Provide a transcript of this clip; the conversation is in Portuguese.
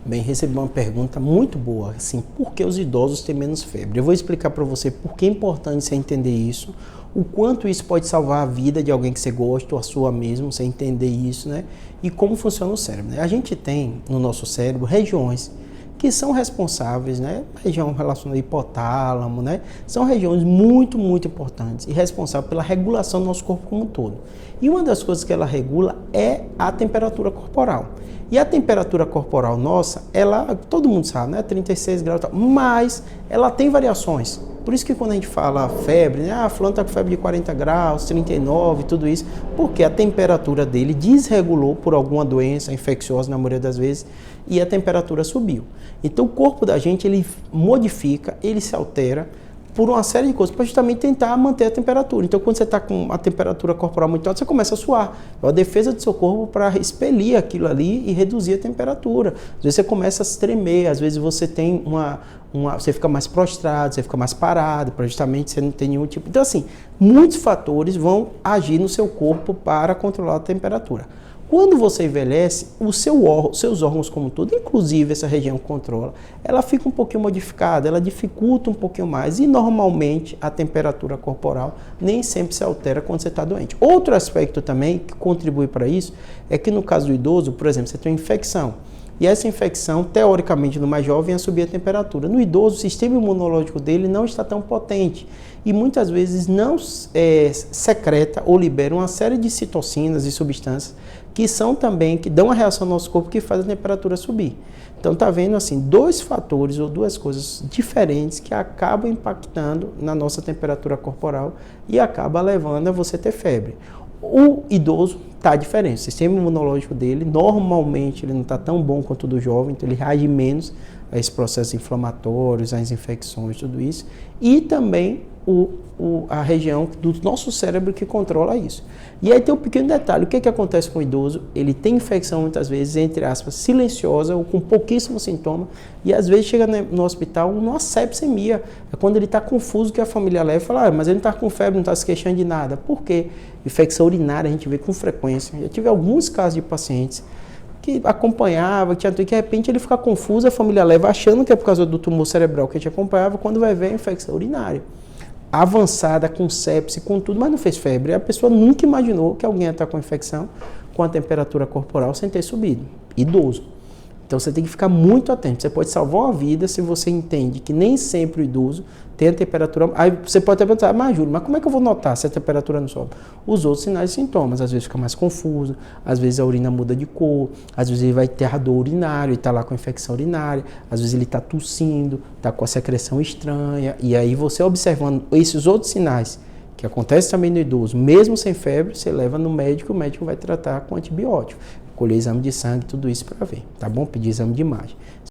Bem, recebi uma pergunta muito boa, assim, por que os idosos têm menos febre? Eu vou explicar para você por que é importante você entender isso, o quanto isso pode salvar a vida de alguém que você gosta ou a sua mesmo, você entender isso, né? E como funciona o cérebro, né? A gente tem no nosso cérebro regiões que são responsáveis, né? Região relacionada ao hipotálamo, né? São regiões muito, muito importantes e responsáveis pela regulação do nosso corpo como um todo. E uma das coisas que ela regula é a temperatura corporal. E a temperatura corporal nossa, ela, todo mundo sabe, né? 36 graus, mas ela tem variações. Por isso que quando a gente fala febre, né? Fulano está com febre de 40 graus, 39, tudo isso, porque a temperatura dele desregulou por alguma doença infecciosa, na maioria das vezes, e a temperatura subiu. Então o corpo da gente, ele modifica, ele se altera por uma série de coisas, para justamente tentar manter a temperatura. Então, quando você está com a temperatura corporal muito alta, você começa a suar. É a defesa do seu corpo para expelir aquilo ali e reduzir a temperatura. Às vezes você começa a se tremer, às vezes você tem você fica mais prostrado, você fica mais parado, para justamente você não ter nenhum tipo... Então, assim, muitos fatores vão agir no seu corpo para controlar a temperatura. Quando você envelhece, seus órgãos como um todo, inclusive essa região que controla, ela fica um pouquinho modificada, ela dificulta um pouquinho mais e normalmente a temperatura corporal nem sempre se altera quando você está doente. Outro aspecto também que contribui para isso é que no caso do idoso, por exemplo, você tem uma infecção. E essa infecção, teoricamente, no mais jovem, é subir a temperatura. No idoso, o sistema imunológico dele não está tão potente e muitas vezes não secreta ou libera uma série de citocinas e substâncias que são também, que dão a reação ao nosso corpo que faz a temperatura subir. Então, tá vendo assim, dois fatores ou duas coisas diferentes que acabam impactando na nossa temperatura corporal e acaba levando a você ter febre. O idoso está diferente, o sistema imunológico dele, normalmente ele não está tão bom quanto o do jovem, então ele reage menos a esses processos inflamatórios, às infecções, tudo isso, e também a região do nosso cérebro que controla isso. E aí tem um pequeno detalhe, o que acontece com o idoso? Ele tem infecção muitas vezes, entre aspas, silenciosa ou com pouquíssimo sintoma, e às vezes chega no hospital numa sepsemia, é quando ele está confuso que a família leva e fala, mas ele não está com febre, não está se queixando de nada. Por quê? Infecção urinária a gente vê com frequência. Já tive alguns casos de pacientes que acompanhava, que de repente ele fica confuso, a família leva achando que é por causa do tumor cerebral que a gente acompanhava, quando vai ver a infecção urinária avançada, com sepse, com tudo, mas não fez febre. A pessoa nunca imaginou que alguém ia estar com infecção com a temperatura corporal sem ter subido. Idoso. Então você tem que ficar muito atento. Você pode salvar uma vida se você entende que nem sempre o idoso tem a temperatura... Aí você pode até pensar, mas Júlio, mas como é que eu vou notar se a temperatura não sobe? Os outros sinais e sintomas. Às vezes fica mais confuso, às vezes a urina muda de cor, às vezes ele vai ter ardor urinário e está lá com infecção urinária, às vezes ele está tossindo, está com a secreção estranha. E aí você observando esses outros sinais, que acontece também no idoso, mesmo sem febre, você leva no médico, o médico vai tratar com antibiótico. Colher exame de sangue, tudo isso para ver, tá bom? Pedir exame de imagem.